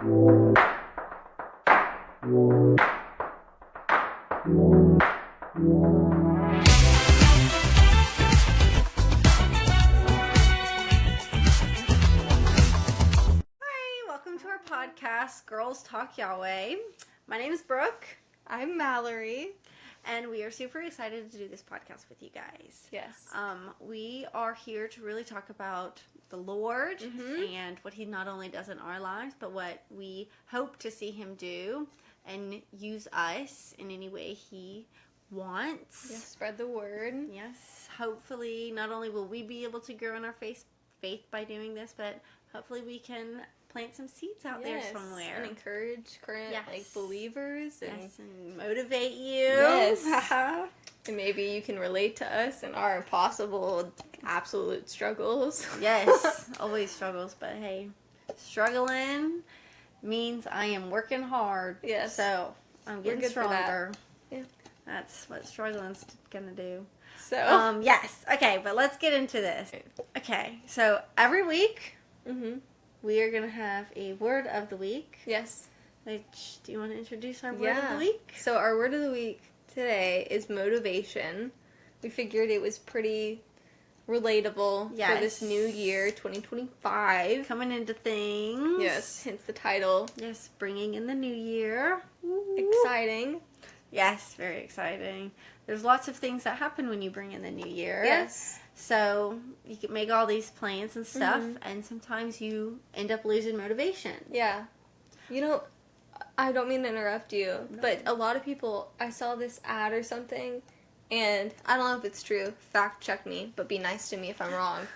Welcome to our podcast, Girls Talk Yahweh. My name is Brooke. I'm Mallory. And we are super excited to do this podcast with you guys. Yes. We are here to really talk about the Lord and what He not only does in our lives, but what we hope to see Him do and use us in any way He wants. Yes, spread the word. Yes. Hopefully, not only will we be able to grow in our faith by doing this, but hopefully we can plant some seeds out there somewhere. And encourage current believers. And motivate you. Yes. And maybe you can relate to us and our impossible, absolute struggles. Yes. Always struggles, but hey, struggling means I am working hard. Yes. So I'm getting stronger. Yeah. That's what struggling's gonna do. So. Yes. Okay, but let's get into this. Okay, so every week, we are going to have a word of the week. Yes. Do you want to introduce our word of the week? So our word of the week today is motivation. We figured it was pretty relatable for this new year, 2025. Coming into things. Yes, hence the title. Yes, bringing in the new year. Ooh. Exciting. Yes, very exciting. There's lots of things that happen when you bring in the new year. Yes. So you can make all these plans and stuff, and sometimes you end up losing motivation. Yeah. You know, I don't mean to interrupt you, but a lot of people, I saw this ad or something, and I don't know if it's true. Fact check me, but be nice to me if I'm wrong.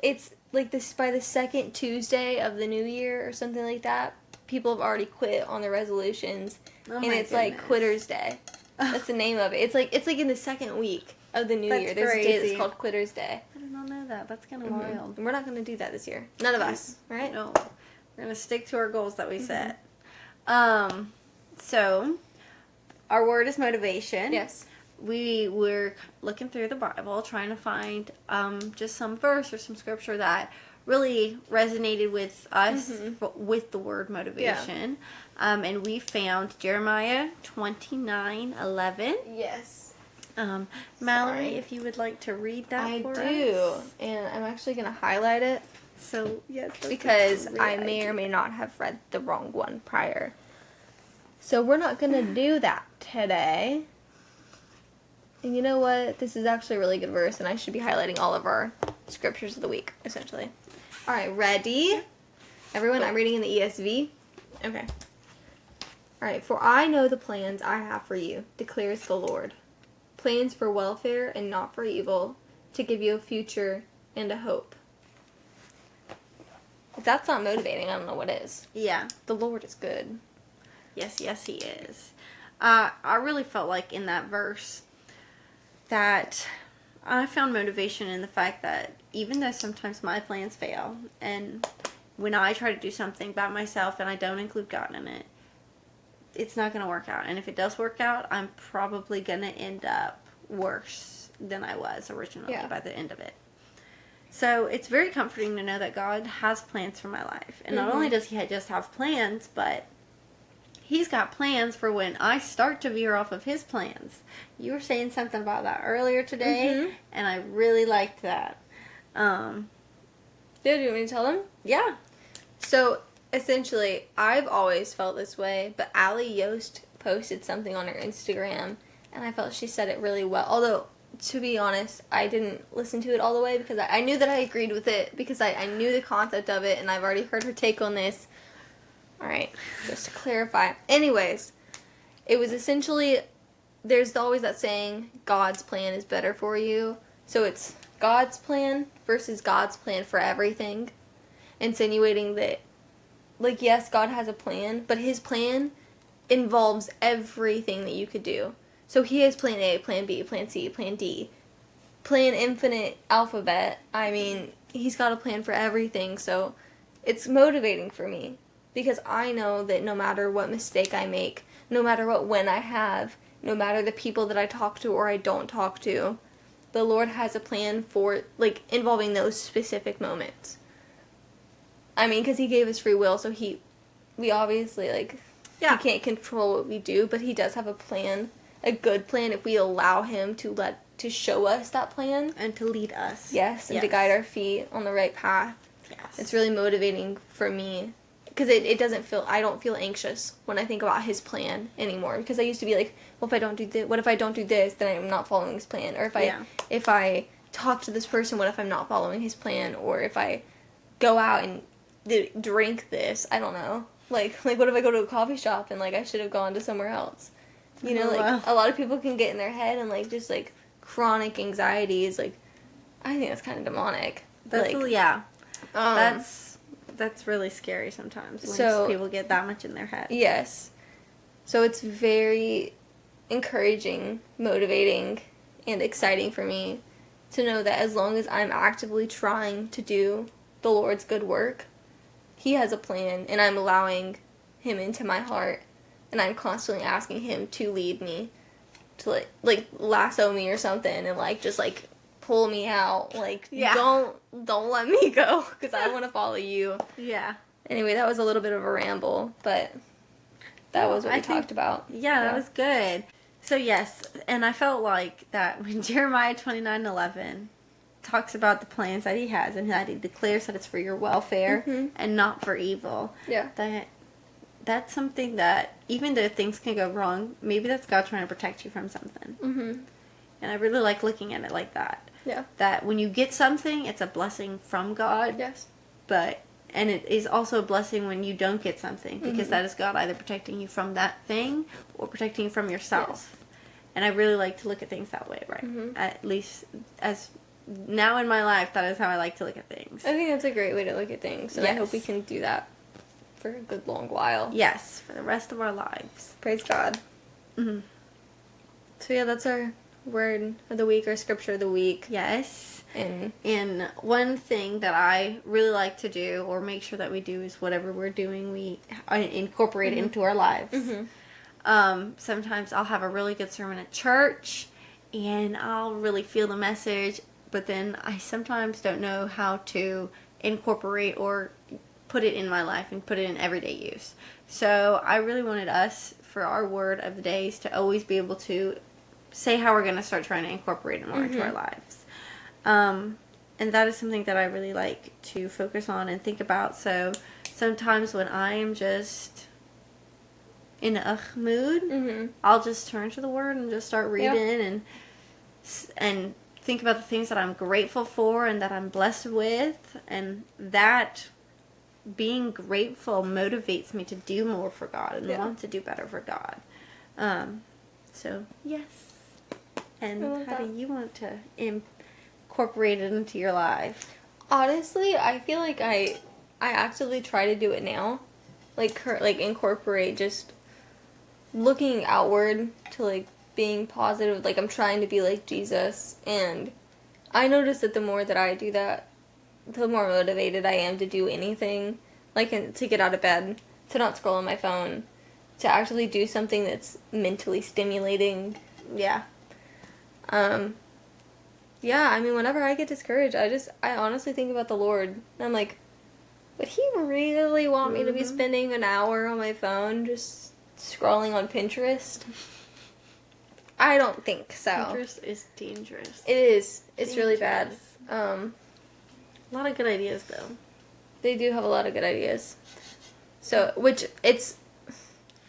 It's like this by the second Tuesday of the new year or something like that. People have already quit on their resolutions, and it's like Quitter's Day. That's the name of it. It's like in the second week of the new year. There's a day that's called Quitter's Day. I did not know that. That's kind of wild. And we're not going to do that this year. None of us, right? No. We're going to stick to our goals that we set. So, our word is motivation. Yes. We were looking through the Bible, trying to find just some verse or some scripture that really resonated with us with the word motivation. Yeah. And we found Jeremiah 29:11. Yes. Mallory, if you would like to read that for us. I do. And I'm actually going to highlight it. So, yes. Because I may or may not have read the wrong one prior. So we're not going to do that today. And you know what? This is actually a really good verse, and I should be highlighting all of our scriptures of the week, essentially. All right, ready? Everyone, I'm reading in the ESV. Okay. All right, for I know the plans I have for you, declares the Lord. Plans for welfare and not for evil, to give you a future and a hope. If that's not motivating, I don't know what is. Yeah. The Lord is good. Yes, He is. I really felt like in that verse that I found motivation in the fact that even though sometimes my plans fail, and when I try to do something by myself and I don't include God in it, it's not going to work out. And if it does work out, I'm probably going to end up worse than I was originally by the end of it. So it's very comforting to know that God has plans for my life. And not only does He just have plans, but He's got plans for when I start to veer off of His plans. You were saying something about that earlier today, and I really liked that. Do you want me to tell them? Yeah. So, essentially, I've always felt this way, but Allie Yost posted something on her Instagram, and I felt she said it really well. Although, to be honest, I didn't listen to it all the way, because I knew that I agreed with it, because I knew the concept of it, and I've already heard her take on this. Alright, just to clarify. Anyways, it was essentially, there's always that saying, God's plan is better for you. So it's God's plan versus God's plan for everything. Insinuating that, like, yes, God has a plan, but His plan involves everything that you could do. So He has plan A, plan B, plan C, plan D, plan infinite alphabet. I mean, He's got a plan for everything, so it's motivating for me. Because I know that no matter what mistake I make, no matter what win I have, no matter the people that I talk to or I don't talk to, the Lord has a plan for, like, involving those specific moments. I mean, because he gave us free will, so we obviously, like, Yeah. he can't control what we do, but he does have a plan, a good plan, if we allow him to show us that plan. And to lead us. Yes, and to guide our feet on the right path. Yes. It's really motivating for me. Because it doesn't feel, I don't feel anxious when I think about his plan anymore. Because I used to be like, well, if I don't do this, what if I don't do this, then I'm not following his plan. Or if I talk to this person, what if I'm not following his plan? Or if I go out and drink this, I don't know. Like what if I go to a coffee shop and, like, I should have gone to somewhere else? You know, like, a lot of people can get in their head and, like, just, like, chronic anxiety is, like, I think that's kind of demonic. That's, like, yeah. That's really scary sometimes when people get that much in their head. Yes. So it's very encouraging, motivating, and exciting for me to know that as long as I'm actively trying to do the Lord's good work, he has a plan, and I'm allowing him into my heart, and I'm constantly asking him to lead me, to, like lasso me or something, and, like, just, like, pull me out, like, don't let me go, because I want to follow you. Yeah. Anyway, that was a little bit of a ramble, but that was what we talked about. Yeah, that was good. So, yes, and I felt like that when Jeremiah 29:11 talks about the plans that he has, and that he declares that it's for your welfare and not for evil. Yeah. That's something that, even though things can go wrong, maybe that's God trying to protect you from something. Mm-hmm. And I really like looking at it like that. Yeah. That when you get something, it's a blessing from God. Yes. And it is also a blessing when you don't get something, because that is God either protecting you from that thing or protecting you from yourself. Yes. And I really like to look at things that way, right? Mm-hmm. At least as now in my life, that is how I like to look at things. I think that's a great way to look at things, and I hope we can do that for a good long while. Yes, for the rest of our lives. Praise God. Mm-hmm. So yeah, that's our word of the week, our scripture of the week. Yes. And one thing that I really like to do, or make sure that we do, is whatever we're doing, we incorporate it into our lives. Mm-hmm. Sometimes I'll have a really good sermon at church, and I'll really feel the message, but then I sometimes don't know how to incorporate or put it in my life and put it in everyday use. So I really wanted us, for our word of the days, to always be able to say how we're going to start trying to incorporate it more into our lives. And that is something that I really like to focus on and think about. So sometimes when I am just in a mood, I'll just turn to the word and just start reading and think about the things that I'm grateful for and that I'm blessed with, and that being grateful motivates me to do more for God and want to do better for God. So yes. And how do you want to incorporate it into your life? Honestly, I feel like I actively try to do it now, like incorporate just looking outward to, like, being positive. Like, I'm trying to be like Jesus, and I notice that the more that I do that, the more motivated I am to do anything, like to get out of bed, to not scroll on my phone, to actually do something that's mentally stimulating. Yeah. Yeah, I mean, whenever I get discouraged, I honestly think about the Lord, and I'm like, would he really want me to be spending an hour on my phone just scrolling on Pinterest? I don't think so. Pinterest is dangerous. It is. It's really bad. A lot of good ideas, though. They do have a lot of good ideas. So, which it's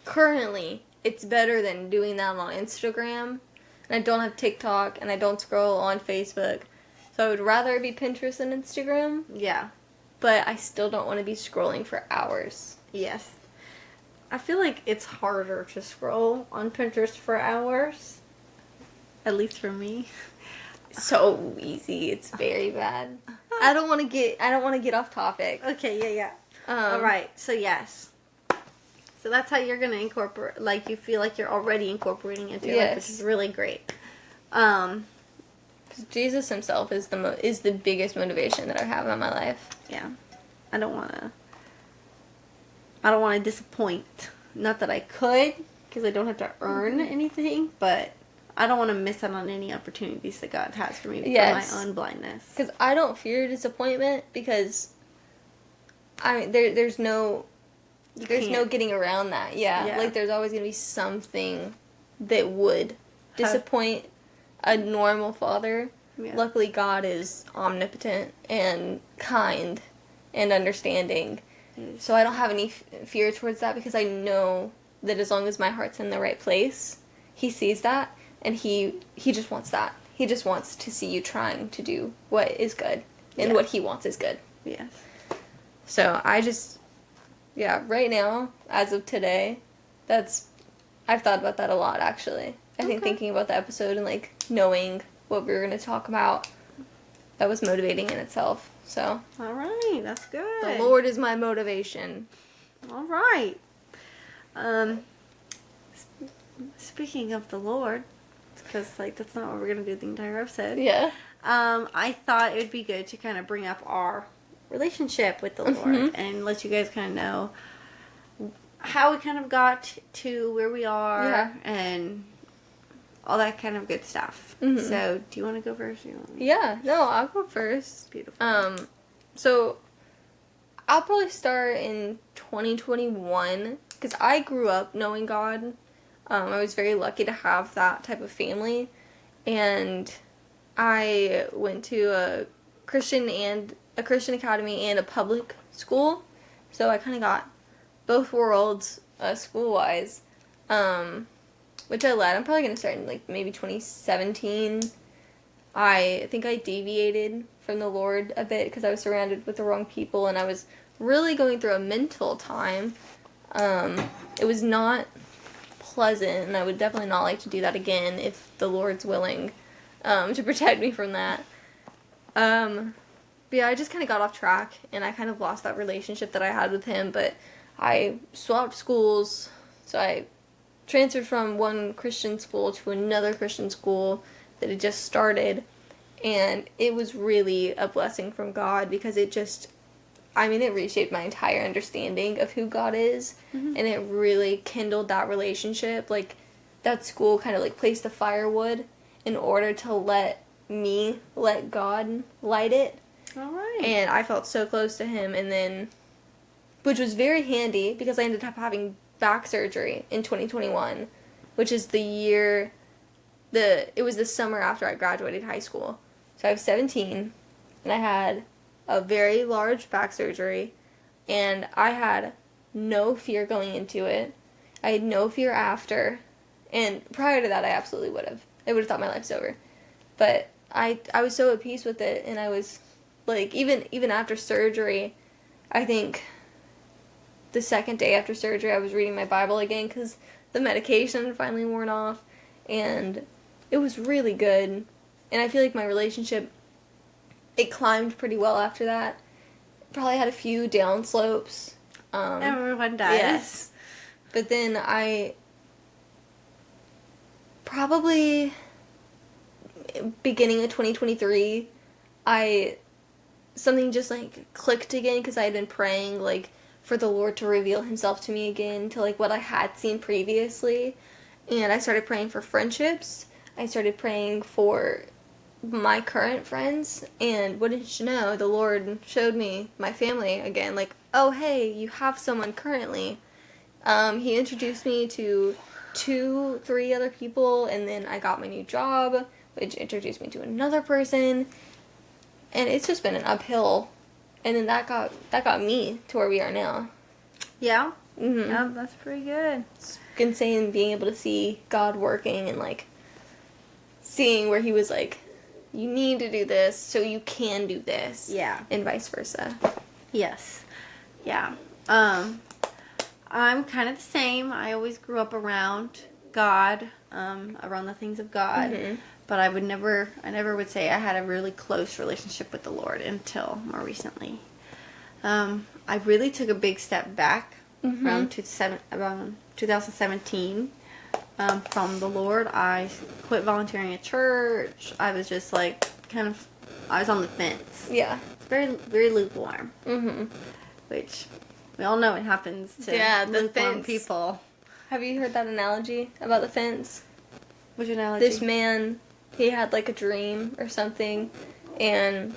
better than doing that on Instagram. And I don't have TikTok, and I don't scroll on Facebook. So I would rather it be Pinterest than Instagram. Yeah. But I still don't want to be scrolling for hours. Yes. I feel like it's harder to scroll on Pinterest for hours. At least for me. So easy. It's very bad. I don't want to get off topic. Okay, yeah. All right. So yes. So that's how you're going to incorporate, like, you feel like you're already incorporating it into your life, which is really great. Jesus himself is the biggest motivation that I have in my life. Yeah. I don't want to disappoint. Not that I could, because I don't have to earn anything, but I don't want to miss out on any opportunities that God has for me for my own blindness. Because I don't fear disappointment, because there's no getting around that. Yeah. Yeah. Like, there's always going to be something that would disappoint a normal father. Yeah. Luckily, God is omnipotent and kind and understanding. Yes. So I don't have any fear towards that, because I know that as long as my heart's in the right place, he sees that, and he just wants that. He just wants to see you trying to do what is good, and what he wants is good. Yes. So I just, right now, as of today, I've thought about that a lot, actually. I think thinking about the episode and, like, knowing what we were going to talk about, that was motivating in itself. So. All right, that's good. The Lord is my motivation. All right. Speaking of the Lord, because, like, that's not what we're going to do the entire episode. Yeah. I thought it would be good to kind of bring up our relationship with the Lord and let you guys kind of know how we kind of got to where we are and all that kind of good stuff. Mm-hmm. So, do you want to go first? Or you want me? Yeah, no, I'll go first. Beautiful. So I'll probably start in 2021, because I grew up knowing God. I was very lucky to have that type of family, and I went to a Christian academy and a public school, so I kind of got both worlds school-wise, which I led. I'm probably going to start in, like, maybe 2017. I think I deviated from the Lord a bit because I was surrounded with the wrong people, and I was really going through a mental time. It was not pleasant, and I would definitely not like to do that again if the Lord's willing to protect me from that. But yeah, I just kind of got off track, and I kind of lost that relationship that I had with him, but I swapped schools, so I transferred from one Christian school to another Christian school that had just started, and it was really a blessing from God, because it reshaped my entire understanding of who God is, and it really kindled that relationship. Like, that school kind of, like, placed the firewood in order to let God light it. All right. And I felt so close to him, and then, which was very handy, because I ended up having back surgery in 2021, which is it was the summer after I graduated high school. So I was 17, and I had a very large back surgery, and I had no fear going into it. I had no fear after, and prior to that, I absolutely would have. I would have thought my life's over. But I was so at peace with it, and I was, like, even after surgery, I think the second day after surgery, I was reading my Bible again, because the medication had finally worn off, and it was really good. And I feel like my relationship, it climbed pretty well after that. Probably had a few down slopes. Everyone does. Yes. But then probably beginning of 2023, something just, like, clicked again, because I had been praying, like, for the Lord to reveal himself to me again, to, like, what I had seen previously. And I started praying for friendships. I started praying for my current friends, and wouldn't you know, the Lord showed me my family again. Like, oh, hey, you have someone currently. He introduced me to 2-3 other people, and then I got my new job, which introduced me to another person, and it's just been an uphill, and then that got me to where we are now. Yeah? Mm-hmm. Yeah, that's pretty good. It's insane being able to see God working, and, like, seeing where he was like, you need to do this so you can do this. Yeah. And vice versa. Yes. Yeah. I'm kind of the same. I always grew up around God, around the things of God. Mm-hmm. But I never would say I had a really close relationship with the Lord until more recently. I really took a big step back around 2017 from the Lord. I quit volunteering at church. I was just, like, I was on the fence. Yeah. It's very, very lukewarm. Mm-hmm. Which we all know it happens to the lukewarm fence. people. Have you heard that analogy about the fence? Which analogy? This man, he had, like, a dream or something, and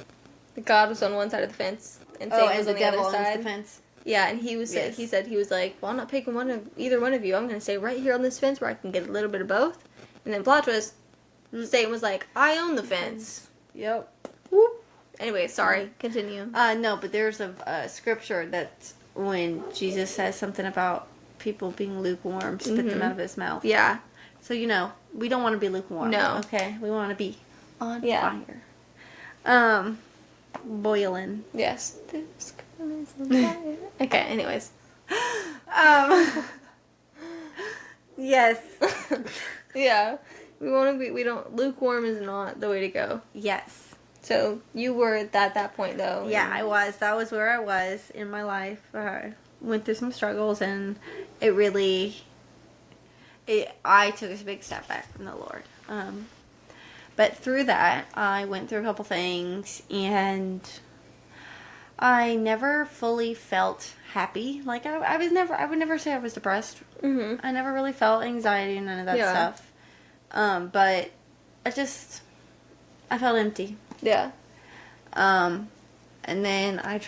God was on one side of the fence, and Oh, Satan and was the on the other devil owns side. the fence. Yeah, and he said he was like, well, I'm not picking either one of you. I'm going to stay right here on this fence where I can get a little bit of both. And then plot twist, Satan was like, I own the fence. Yep. Whoop. Anyway, sorry. Continue. No, but there's a scripture that when Jesus says something about people being lukewarm, spit them out of his mouth. Yeah. So, we don't want to be lukewarm. No. Okay? We want to be on fire. Boiling. Yes. Okay, anyways. Yes. Yeah. Lukewarm is not the way to go. Yes. So, you were at that point, though. Yeah, I was. That was where I was in my life. I went through some struggles, and I took a big step back from the Lord. But through that, I went through a couple things, and I never fully felt happy. Like, I would never say I was depressed. Mm-hmm. I never really felt anxiety and none of that stuff. But I felt empty. Yeah. And then I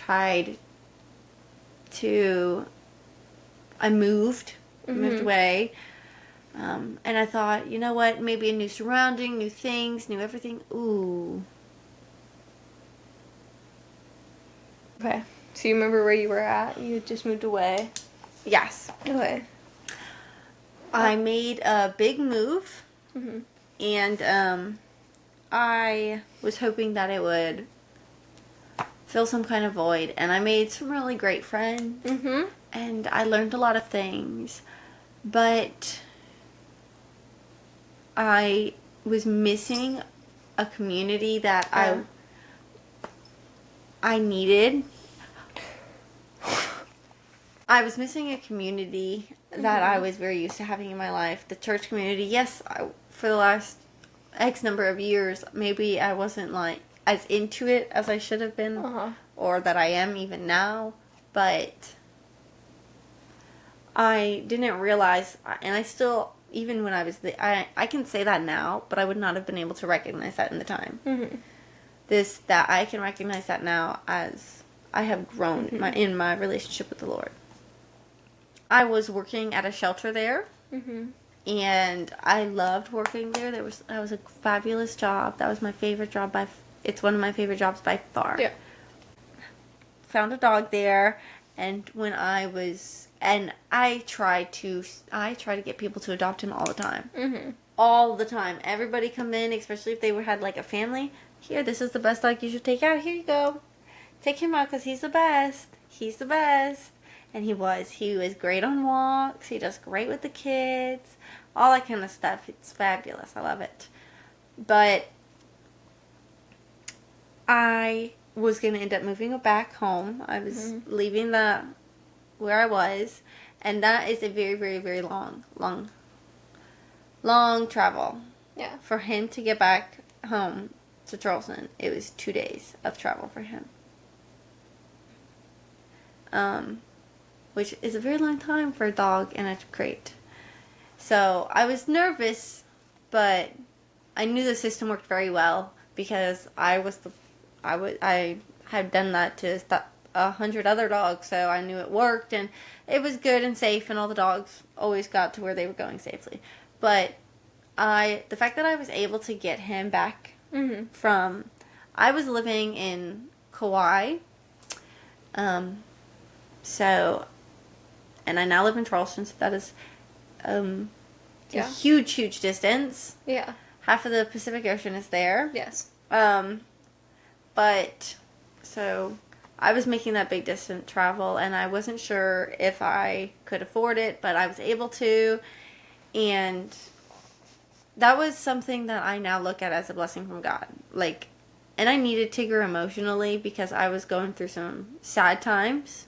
moved away. And I thought, you know what, maybe a new surrounding, new things, new everything. Ooh. Okay. So you remember where you were at? You just moved away? Yes. Okay. I made a big move. Mm-hmm. And I was hoping that it would fill some kind of void. And I made some really great friends. Mm-hmm. And I learned a lot of things. But I was missing a community that I needed. I was missing a community that I was very used to having in my life. The church community. Yes, for the last X number of years, maybe I wasn't like as into it as I should have been, or that I am even now. But I didn't realize, and I still, even when I was I can say that now, but I would not have been able to recognize that in the time. Mm-hmm. That I can recognize that now as I have grown in my relationship with the Lord. I was working at a shelter there, and I loved working there. That was a fabulous job. That was my favorite job it's one of my favorite jobs by far. Yeah. Found a dog there, and I try to get people to adopt him all the time. Mm-hmm. All the time. Everybody come in, especially if they had like a family. Here, this is the best dog you should take out. Here you go. Take him out because he's the best. He's the best. And he was. He was great on walks. He does great with the kids. All that kind of stuff. It's fabulous. I love it. But I was going to end up moving back home. I was leaving where I was. And that is a very, very, very long travel. Yeah. For him to get back home to Charleston, it was 2 days of travel for him. Which is a very long time for a dog in a crate. So I was nervous, but I knew the system worked very well because I had done that to 100 other dogs, so I knew it worked and it was good and safe, and all the dogs always got to where they were going safely. But the fact that I was able to get him back I was living in Kauai, and I now live in Charleston, so that is a huge, huge distance. Yeah. Half of the Pacific Ocean is there. Yes. But, so, I was making that big distance travel, and I wasn't sure if I could afford it, but I was able to, and that was something that I now look at as a blessing from God. Like, and I needed Tigger emotionally because I was going through some sad times.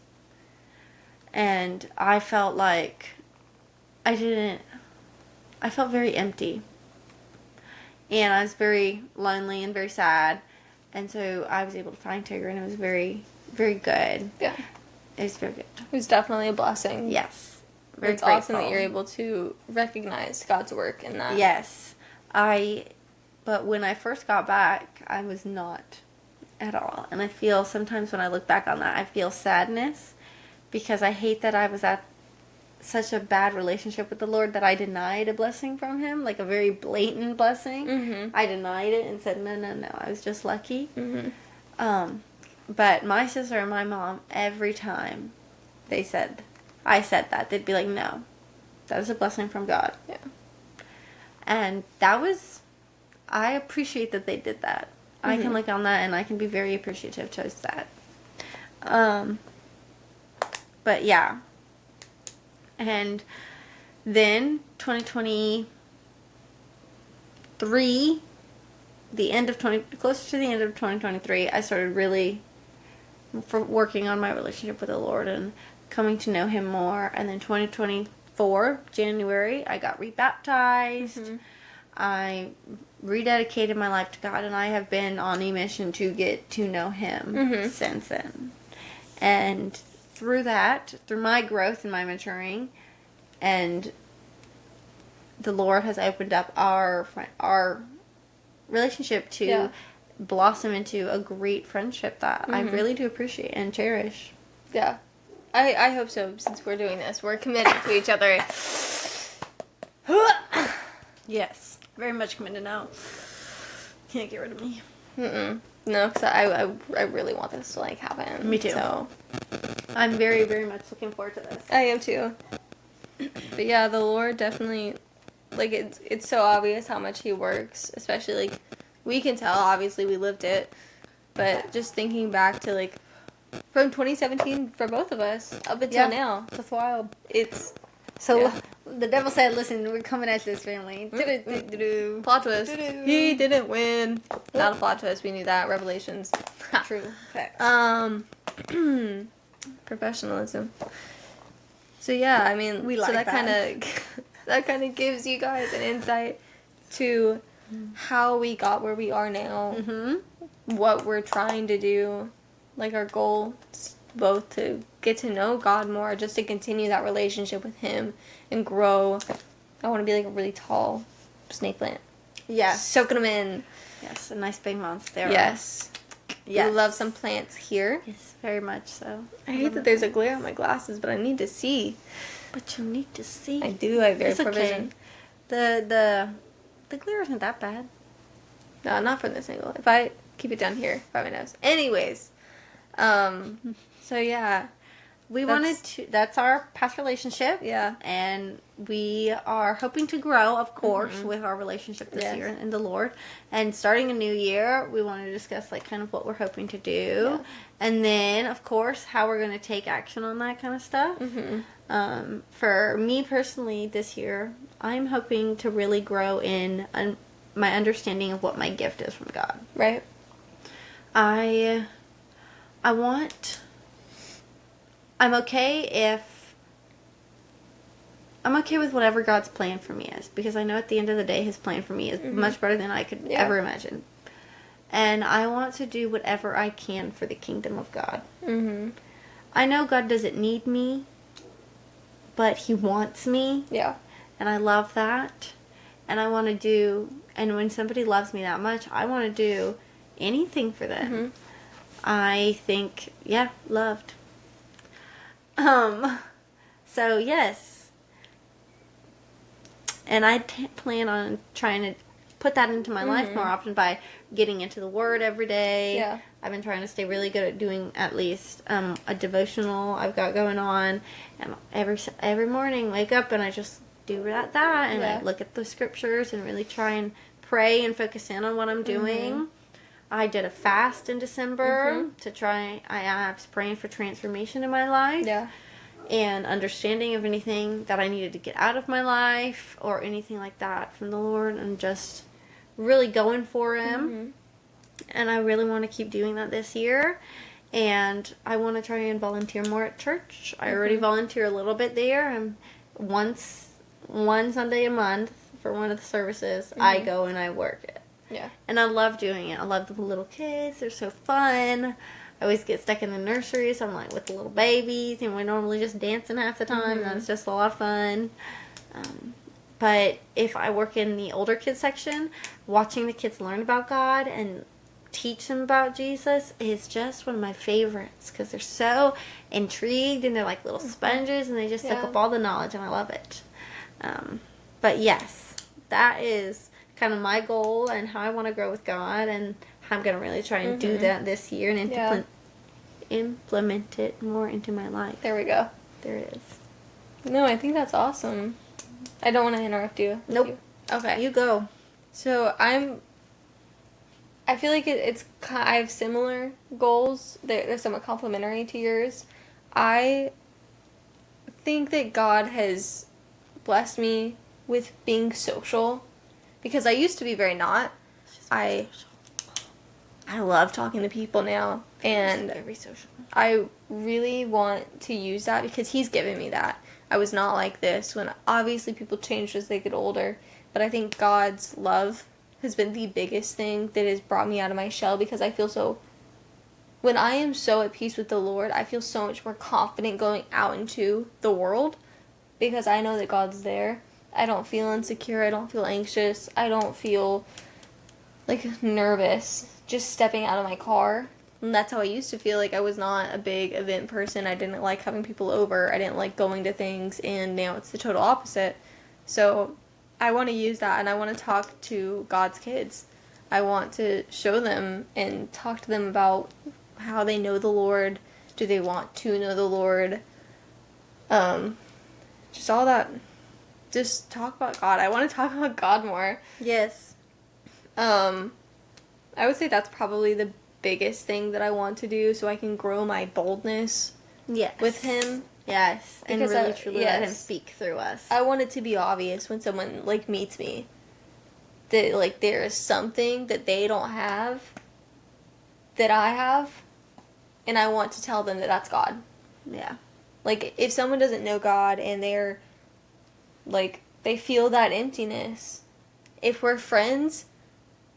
And I felt like I felt very empty. And I was very lonely and very sad. And so I was able to find Tigger, and it was very, very good. Yeah. It was very good. It was definitely a blessing. Yes. Very it's grateful. awesome that you're able to recognize God's work in that. Yes. But when I first got back, I was not at all. And I feel sometimes when I look back on that, I feel sadness because I hate that I was at such a bad relationship with the Lord that I denied a blessing from Him, like a very blatant blessing. Mm-hmm. I denied it and said, no, I was just lucky. Mm-hmm. But my sister and my mom, every time I said that, they'd be like, no, that is a blessing from God. Yeah. And I appreciate that they did that. I can look on that and I can be very appreciative towards that. But yeah. And then 2023, closer to the end of 2023, I started really working on my relationship with the Lord and coming to know Him more. And then 2024, January, I got rebaptized. Mm-hmm. I rededicated my life to God, and I have been on a mission to get to know Him since then. And through my growth and my maturing, and the Lord has opened up our relationship to blossom into a great friendship that I really do appreciate and cherish. Yeah. I hope so, since we're doing this. We're committed to each other. Yes. Very much committed now. Can't get rid of me. Mm-mm. No, because I really want this to, like, happen. Me too. So I'm very, very much looking forward to this. I am too. But yeah, the Lord definitely, like, it's so obvious how much He works. Especially, like, we can tell, obviously, we lived it. But just thinking back to, like, from 2017 for both of us up until now. That's wild. It's... So, yeah. the devil said, listen, we're coming at this family. Plot twist. He didn't win. Not a plot twist. We knew that. Revelations. True. Facts. Professionalism. So yeah, I mean, We like so that that. kind of gives you guys an insight to how we got where we are now, what we're trying to do, like our goal, both to get to know God more, just to continue that relationship with Him and grow. I want to be like a really tall snake plant. Yes. Soaking them in. Yes, a nice big monstera. Yes. Yes. We love some plants here. Yes, very much so. I hate that there's a glare on my glasses, but I need to see. But you need to see. I do. I have very It's poor okay. vision. The glare isn't that bad. No, not from this angle. If I keep it down here by my nose. Anyways. So yeah. That's our past relationship. Yeah. And we are hoping to grow, of course, with our relationship this year in the Lord. And starting a new year, we want to discuss, like, kind of what we're hoping to do. Yeah. And then, of course, how we're going to take action on that kind of stuff. For me personally, this year, I'm hoping to really grow in my understanding of what my gift is from God. Right. I'm okay with whatever God's plan for me is, because I know at the end of the day His plan for me is much better than I could ever imagine. And I want to do whatever I can for the kingdom of God. I know God doesn't need me, but He wants me. Yeah. And I love that. And I want to do, and when somebody loves me that much, I want to do anything for them. I think, loved. So yes. And I plan on trying to put that into my life more often by getting into the Word every day. Yeah. I've been trying to stay really good at doing at least a devotional I've got going on. And every morning, wake up and I just do that and I look at the scriptures and really try and pray and focus in on what I'm doing. I did a fast in December to try. I was praying for transformation in my life. Yeah. And understanding of anything that I needed to get out of my life or anything like that from the Lord, and just really going for Him. And I really want to keep doing that this year. And I want to try and volunteer more at church. I already volunteer a little bit there. And one Sunday a month for one of the services, I go and I work it. Yeah. And I love doing it. I love the little kids. They're so fun. I always get stuck in the nursery, so I'm like with the little babies, and we're normally just dancing half the time. That's just a lot of fun. But if I work in the older kids section, watching the kids learn about God and teach them about Jesus is just one of my favorites because they're so intrigued and they're like little sponges and they just soak Yeah. up all the knowledge and I love it. But yes, that is kind of my goal and how I want to grow with God and how I'm going to really try and do that this year and implement it more into my life. There we go. There it is. No, I think that's awesome. I don't want to interrupt you. Nope. Okay. You go. So I feel like I have similar goals. They're somewhat complementary to yours. I think that God has blessed me with being social because I used to be very not. I love talking to people now, and Very social. I really want to use that because he's given me that. I was not like this when obviously people change as they get older, but I think God's love has been the biggest thing that has brought me out of my shell because I feel so, when I am so at peace with the Lord, I feel so much more confident going out into the world because I know that God's there. I don't feel insecure, I don't feel anxious, I don't feel like nervous just stepping out of my car. And that's how I used to feel. Like I was not a big event person. I didn't like having people over. I didn't like going to things, and now it's the total opposite. So I want to use that, and I want to talk to God's kids. I want to show them and talk to them about how they know the Lord. Do they want to know the Lord? Just all that. Just talk about God. I want to talk about God more. Yes. I would say that's probably the biggest thing that I want to do so I can grow my boldness with him. Yes. And Because really truly let him yes. speak through us. I want it to be obvious when someone like meets me that like there is something that they don't have that I have, and I want to tell them that that's God. Yeah. Like if someone doesn't know God and they're like they feel that emptiness, if we're friends,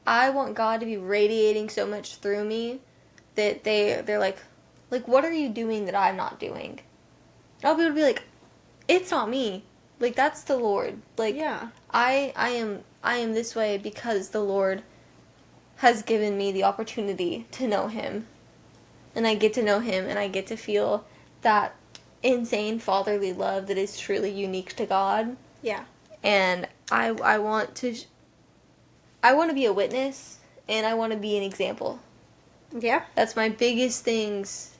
I want God to be radiating so much through me that they're like what are you doing that I'm not doing? And I'll be able to be like, it's not me. Like that's the Lord. Like Yeah. I am this way because the Lord has given me the opportunity to know him. And I get to know him and I get to feel that insane fatherly love that is truly unique to God. Yeah. And I want to be a witness, and I want to be an example. Yeah. That's my biggest things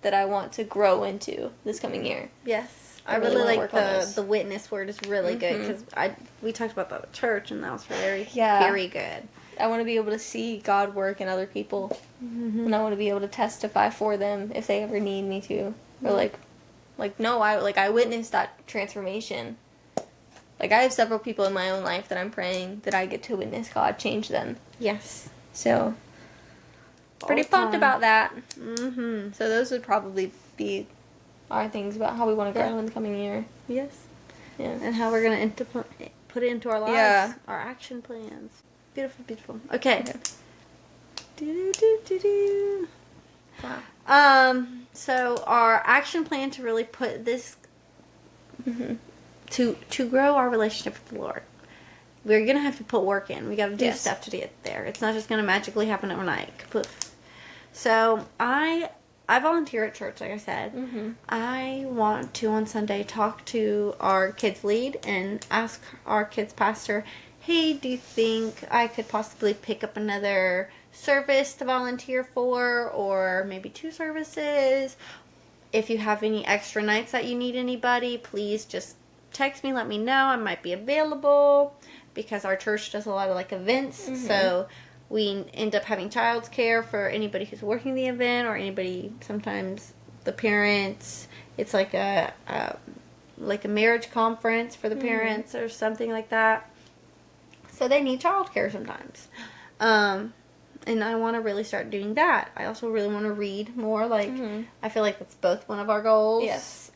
that I want to grow into this coming year. Yes. I I really really wanna like work on this. the witness word is really good Mhm. because we talked about that at church and that was very Yeah. very good. I want to be able to see God work in other people, and I want to be able to testify for them if they ever need me to, or I witnessed that transformation. Like I have several people in my own life that I'm praying that I get to witness God change them. Yes. So pretty All pumped time. about that. Mm-hmm. So those would probably be our things about how we want to grow Yeah. in the coming year. Yes. Yeah. And how we're gonna put it into our lives. Yeah. Our action plans. Beautiful, beautiful. Okay. Okay. Do-do-do-do-do. Wow. So our action plan to really put this Mm-hmm. to grow our relationship with the Lord. We're gonna have to put work in. We gotta do Yes. stuff to get there. It's not just gonna magically happen overnight. Poof. So I volunteer at church, like I said. Mm-hmm. I want to on Sunday talk to our kids lead and ask our kids pastor, hey, do you think I could possibly pick up another service to volunteer for, or maybe 2 services? If you have any extra nights that you need anybody, please just text me, let me know. I might be available because our church does a lot of like events. Mhm. So we end up having childcare for anybody who's working the event or anybody, sometimes the parents. It's like a marriage conference for the parents or something like that. So they need childcare sometimes. And I want to really start doing that. I also really want to read more. Like, I feel like that's both one of our goals. Yes.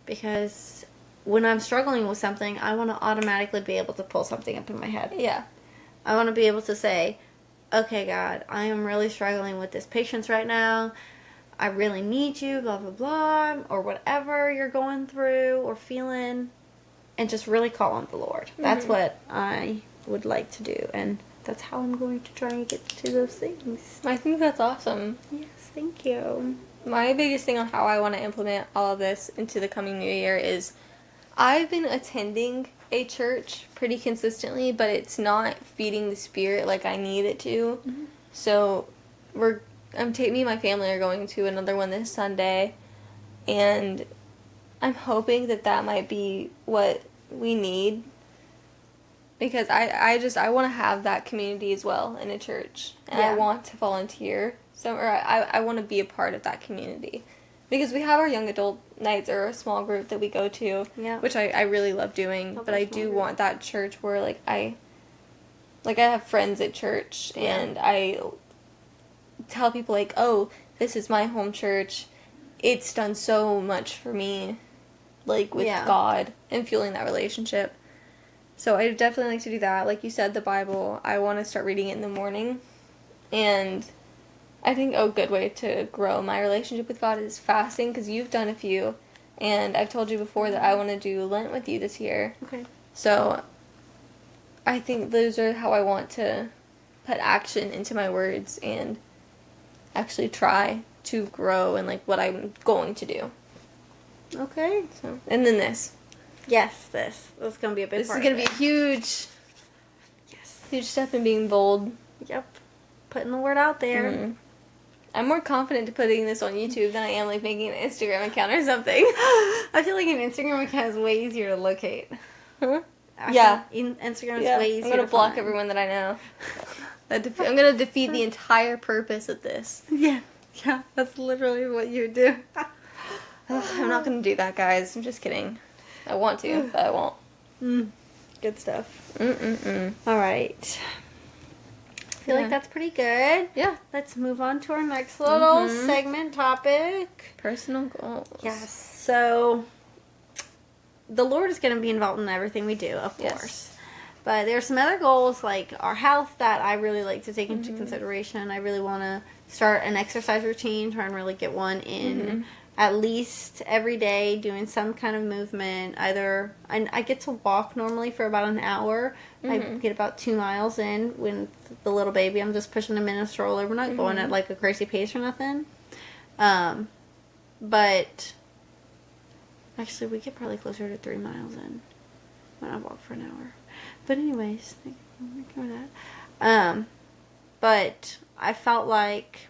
Because when I'm struggling with something, I want to automatically be able to pull something up in my head. Yeah. I want to be able to say, okay, God, I am really struggling with this patience right now. I really need you, blah, blah, blah, or whatever you're going through or feeling, and just really call on the Lord. That's what I would like to do. And that's how I'm going to try and get to those things. I think that's awesome. Yes, thank you. My biggest thing on how I want to implement all of this into the coming new year is I've been attending a church pretty consistently, but it's not feeding the spirit like I need it to. Mm-hmm. So me and my family are going to another one this Sunday, and I'm hoping that might be what we need, because I want to have that community as well in a church, and I want to volunteer. I want to be a part of that community, because we have our young adult nights, or a small group that we go to, which I really love doing. But I do want that church where I have friends at church, and I tell people oh, this is my home church. It's done so much for me, with God and fueling that relationship. So I definitely like to do that. Like you said, the Bible, I want to start reading it in the morning, and I think a good way to grow my relationship with God is fasting, because you've done a few, and I've told you before that I want to do Lent with you this year. Okay. So I think those are how I want to put action into my words and actually try to grow in what I'm going to do. Okay. So, and then this. Yes, this is going to be a big This part is going to of be a huge step in being bold. Yep. Putting the word out there. Mm-hmm. I'm more confident to putting this on YouTube than I am making an Instagram account or something. I feel like an Instagram account is way easier to locate. Huh? Instagram is way easier. I'm going to block everyone that I know. I'm going to defeat the entire purpose of this. Yeah, that's literally what you do. I'm not going to do that, guys. I'm just kidding. I want to, but I won't. Good stuff. All right. I feel like that's pretty good. Yeah. Let's move on to our next little segment topic. Personal goals. Yes. So, the Lord is going to be involved in everything we do, of course. But there's some other goals, like our health, that I really like to take into consideration. I really want to start an exercise routine, try and really get one in at least every day, doing some kind of movement. Either I get to walk normally for about an hour. I get about 2 miles in with the little baby. I'm just pushing him in a stroller. We're not going at a crazy pace or nothing. But actually, we get probably closer to 3 miles in when I walk for an hour. But anyways, ignore that. But I felt like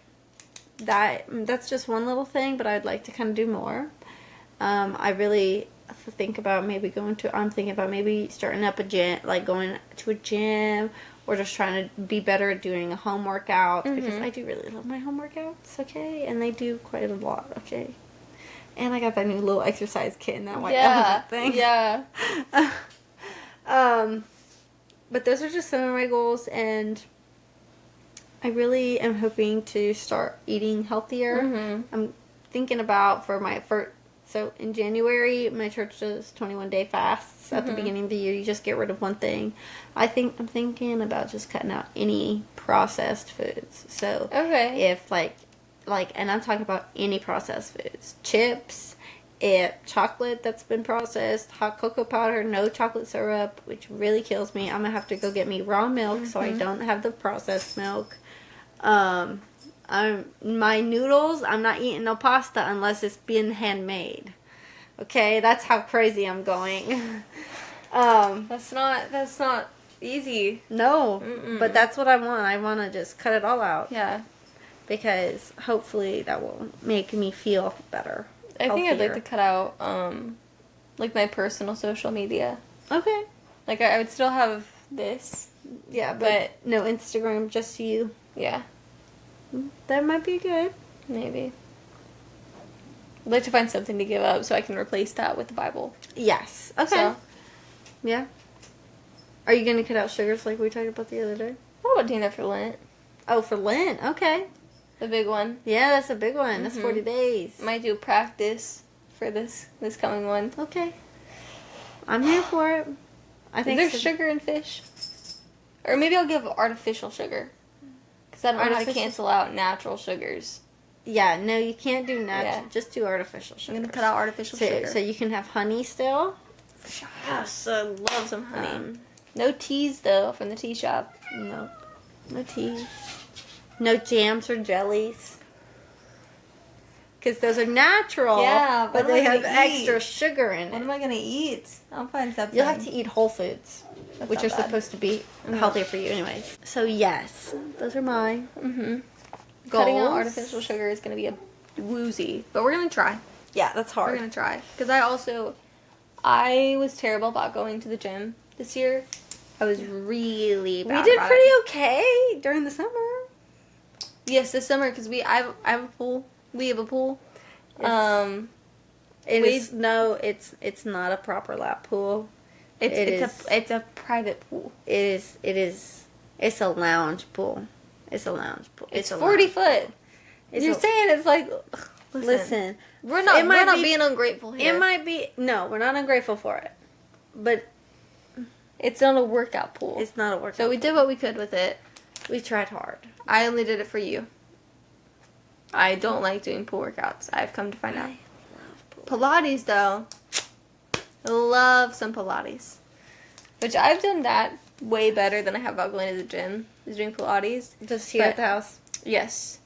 that's just one little thing, but I'd like to kind of do more. I really think about I'm thinking about maybe starting up a gym, going to a gym, or just trying to be better at doing a home workout, because I do really love my home workouts, okay? And they do quite a lot, okay? And I got that new little exercise kit and that white elephant thing. Yeah. But those are just some of my goals, and I really am hoping to start eating healthier. I'm thinking about so in January, my church does 21-day fasts. At the beginning of the year, you just get rid of one thing. I'm thinking about just cutting out any processed foods. So if and I'm talking about any processed foods, chips, chocolate that's been processed, hot cocoa powder, no chocolate syrup, which really kills me. I'm gonna have to go get me raw milk so I don't have the processed milk. My noodles, I'm not eating no pasta unless it's been handmade. Okay, that's how crazy I'm going. That's not easy. No, but that's what I want. I want to just cut it all out. Yeah. Because hopefully that will make me feel better. I think I'd like to cut out, my personal social media. Okay. I would still have this. Yeah, but no Instagram, just you. Yeah. That might be good. Maybe. I'd like to find something to give up so I can replace that with the Bible. Yes. Okay. So. Yeah. Are you going to cut out sugars like we talked about the other day? What about doing that for Lent? Oh, for Lent. Okay. The big one. Yeah, that's a big one. That's 40 days. Might do practice for this coming one. Okay. I'm here for it. I think is there sugar in fish? Or maybe I'll give artificial sugar. Because I don't know how to cancel out natural sugars. Yeah, no, you can't do natural. Yeah. Just do artificial sugar. I'm going to cut out artificial sugar. So you can have honey still. Yes, I love some honey. No teas, though, from the tea shop. Nope. No tea. No jams or jellies. Because those are natural. Yeah, but what am they I have gonna extra eat? sugar in it. What am I gonna eat? I'll find something. You'll have to eat whole foods, That's which not are bad. supposed to be healthier for you anyways. So yes, those are mine. Cutting out Goals. artificial sugar is gonna be a woozy, but we're gonna try. Yeah, that's hard. We're gonna try. Because I was terrible about going to the gym this year. I was really bad. We did about pretty it. okay during the summer. Yes, this summer because I have a pool. We have a pool. It's it's not a proper lap pool. It's a private pool. It's a lounge pool. It's a lounge pool. It's 40 foot. You're saying it's like listen. We're not being ungrateful here. It might be no, we're not ungrateful for it, but it's not a workout pool. it's not a workout. So we did what we could with it. We tried hard. I only did it for you. I don't like doing pool workouts. I've come to find out. I love pool. Pilates though, I love some Pilates, which I've done that way better than I have about going to the gym. Is doing Pilates. Just here at the house. Yes,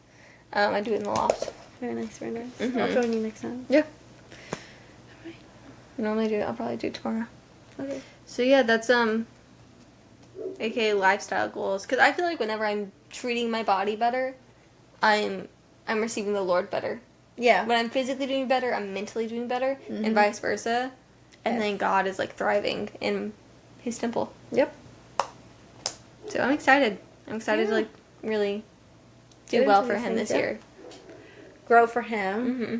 I do it in the loft. Very nice, very nice. Mhm. I'll join you next time. Yeah. Alright. I'll probably do it tomorrow. Okay. So yeah, that's aka lifestyle goals. Because I feel like whenever I'm treating my body better, I'm receiving the Lord better. Yeah. When I'm physically doing better, I'm mentally doing better, Mhm. and vice versa. And Yes. then God is like thriving in His temple. Yep. So I'm excited. I'm excited to like really do Get well into for these Him things, this yeah. year. Grow for Him. Mm-hmm.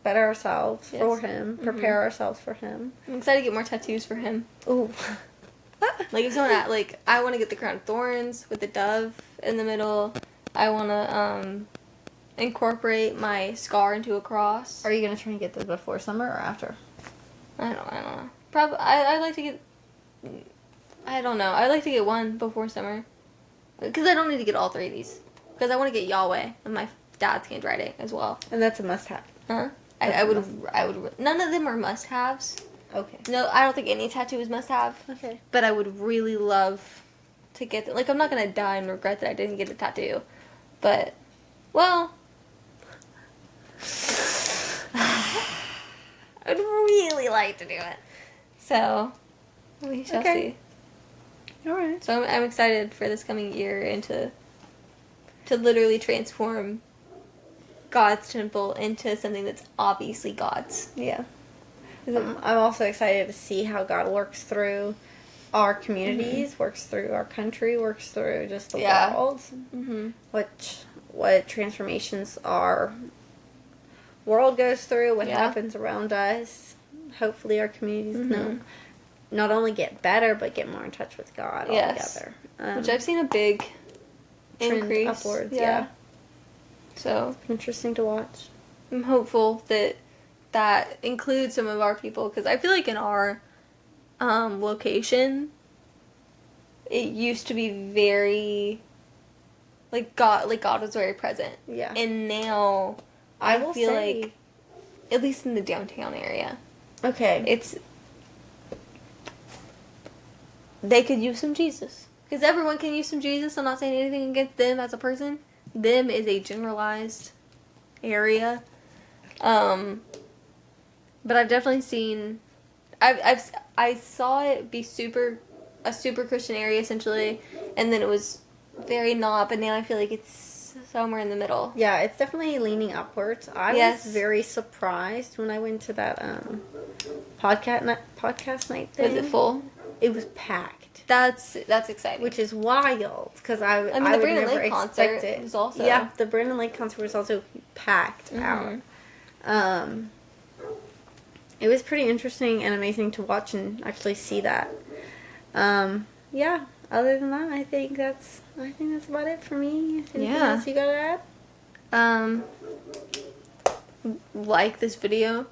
Better ourselves Yes. for Him. Prepare Mhm. ourselves for Him. I'm excited to get more tattoos for Him. Ooh. Like if someone I want to get the crown of thorns with the dove in the middle. I want to incorporate my scar into a cross. Are you gonna try and get those before summer or after? I don't know. Probably I'd like to get. I don't know. I'd like to get one before summer, because I don't need to get all three of these. Because I want to get Yahweh and my dad's handwriting as well. And that's a must-have. Huh? That's I a would. None of them are must-haves. Okay. No, I don't think any tattoo is must-have. Okay. But I would really love to get them. Like, I'm not gonna die and regret that I didn't get a tattoo. But, well, I'd really like to do it. So, we shall Okay. see. All right. So I'm excited for this coming year and to literally transform God's temple into something that's obviously God's. Yeah. I'm also excited to see how God works through our communities, works through our country, works through just the Yeah. world. Mm-hmm. What transformations our world goes through, what Yeah. happens around us. Hopefully our communities Mhm. not only get better, but get more in touch with God Yes. altogether. Which I've seen a big trend increase. upwards, yeah. So Interesting to watch. I'm hopeful that includes some of our people, because I feel like in our location, it used to be very God was very present, Yeah. and now I I will feel say- like, at least in the downtown area, Okay. they could use some Jesus, because everyone can use some Jesus. I'm not saying anything against them as a person. Them is a generalized area. But I've definitely seen, I saw it be a super Christian area essentially, and then it was very not, but now I feel like it's somewhere in the middle. Yeah, it's definitely leaning upwards. I Yes. was very surprised when I went to that podcast night thing. Was it full? It was packed, That's exciting. which is wild because I mean, the would Brandon never Lake expect concert it. was also- Yeah, the Brandon Lake concert was also packed Mhm. out. It was pretty interesting and amazing to watch and actually see that. Yeah. Other than that, I think that's about it for me. Anything Yeah. else you gotta add? Like this video.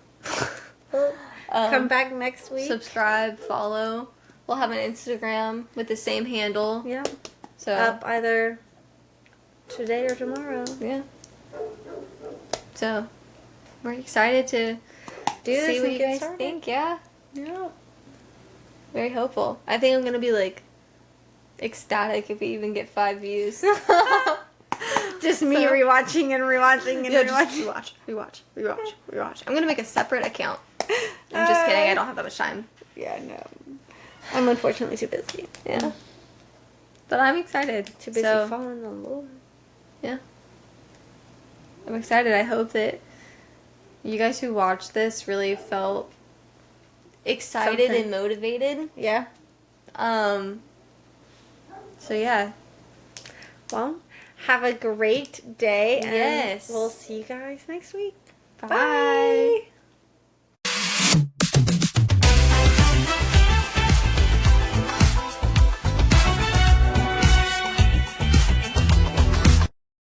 Come back next week. Subscribe, follow. We'll have an Instagram with the same handle. Yeah. So Up either today or tomorrow. yeah. So we're excited to Do this see what and you get guys started. think. Yeah. Yeah. Very hopeful. I think I'm gonna be like ecstatic if we even get 5 views. Just me rewatching and rewatching and rewatching. Just rewatch. I'm gonna make a separate account. I'm just kidding. I don't have that much time. Yeah, no. I'm unfortunately too busy. Yeah. But I'm excited. Too busy So, following the Lord. yeah. I'm excited. I hope that you guys who watched this really felt excited Something. and motivated. Yeah. So yeah. Well, have a great day. Yes. And we'll see you guys next week. Bye. Bye.